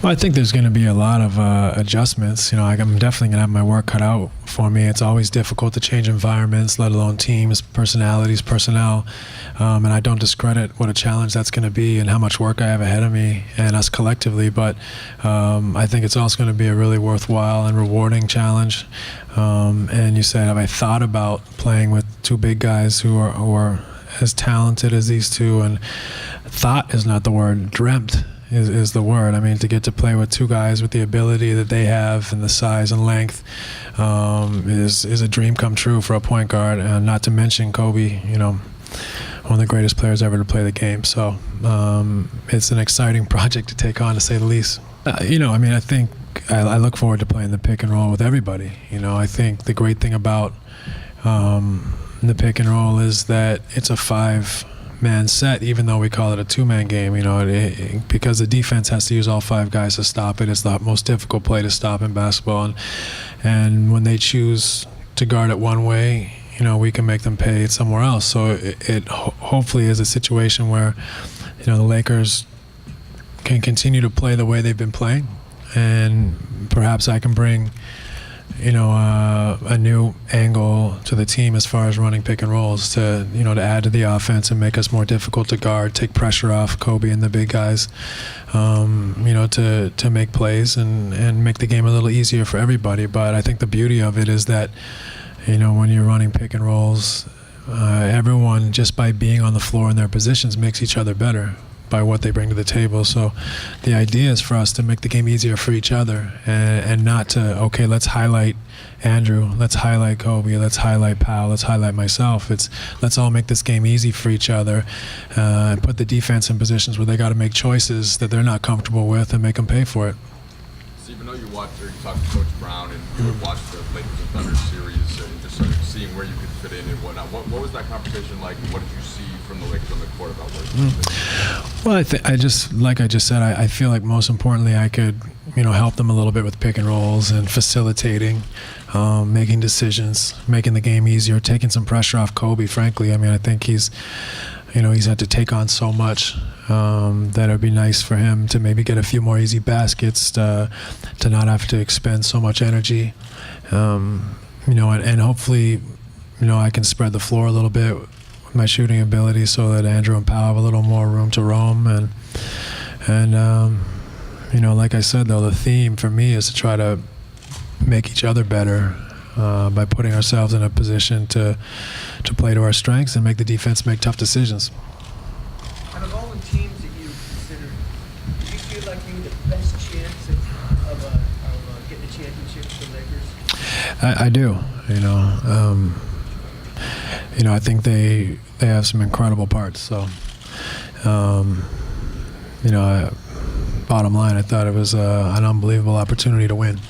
Well, I think there's going to be a lot of adjustments. You know, I'm definitely going to have my work cut out for me. It's always difficult to change environments, let alone teams, personalities, personnel. And I don't discredit what a challenge that's going to be and how much work I have ahead of me and us collectively. But I think it's also going to be a really worthwhile and rewarding challenge. And you said, have I thought about playing with two big guys who are as talented as these two? And thought is not the word, dreamt is the word. I mean, to get to play with two guys with the ability that they have and the size and length is a dream come true for a point guard. And not to mention Kobe, you know, one of the greatest players ever to play the game. So it's an exciting project to take on, to say the least. You know, I mean, I think I look forward to playing the pick and roll with everybody. You know, I think the great thing about the pick and roll is that it's a five-man set, even though we call it a two-man game. You know, because the defense has to use all five guys to stop it. It's the most difficult play to stop in basketball, and when they choose to guard it one way, you know, we can make them pay it somewhere else. So it hopefully is a situation where, you know, the Lakers can continue to play the way they've been playing, and perhaps I can bring, you know, a new angle to the team as far as running pick and rolls to, you know, to add to the offense and make us more difficult to guard, take pressure off Kobe and the big guys, you know, to make plays and make the game a little easier for everybody. But I think the beauty of it is that, you know, when you're running pick and rolls, everyone, just by being on the floor in their positions, makes each other better by what they bring to the table. So the idea is for us to make the game easier for each other, and not to, okay, let's highlight Andrew, let's highlight Kobe, let's highlight Powell, let's highlight myself. It's let's all make this game easy for each other, and put the defense in positions where they got to make choices that they're not comfortable with and make them pay for it. Steve, I know you watched, or you talked to Coach Brown, and you would watch the Lakers and Thunder series and just sort of seeing where you could fit in and whatnot. What was that conversation like? What did you see from the Lakers on the court about working? Well, I just said, I feel like most importantly I could, you know, help them a little bit with pick and rolls and facilitating, making decisions, making the game easier, taking some pressure off Kobe, frankly. I mean, I think he's had to take on so much that it would be nice for him to maybe get a few more easy baskets, to not have to expend so much energy, you know, and hopefully, you know, I can spread the floor a little bit with my shooting ability so that Andrew and Powell have a little more room to roam. And you know, like I said, though, the theme for me is to try to make each other better by putting ourselves in a position to play to our strengths and make the defense make tough decisions. Out of all the teams that you considered, do you feel like you had the best chance of getting a championship for the Lakers? I do. You know, I think they have some incredible parts. So, you know, bottom line, I thought it was an unbelievable opportunity to win.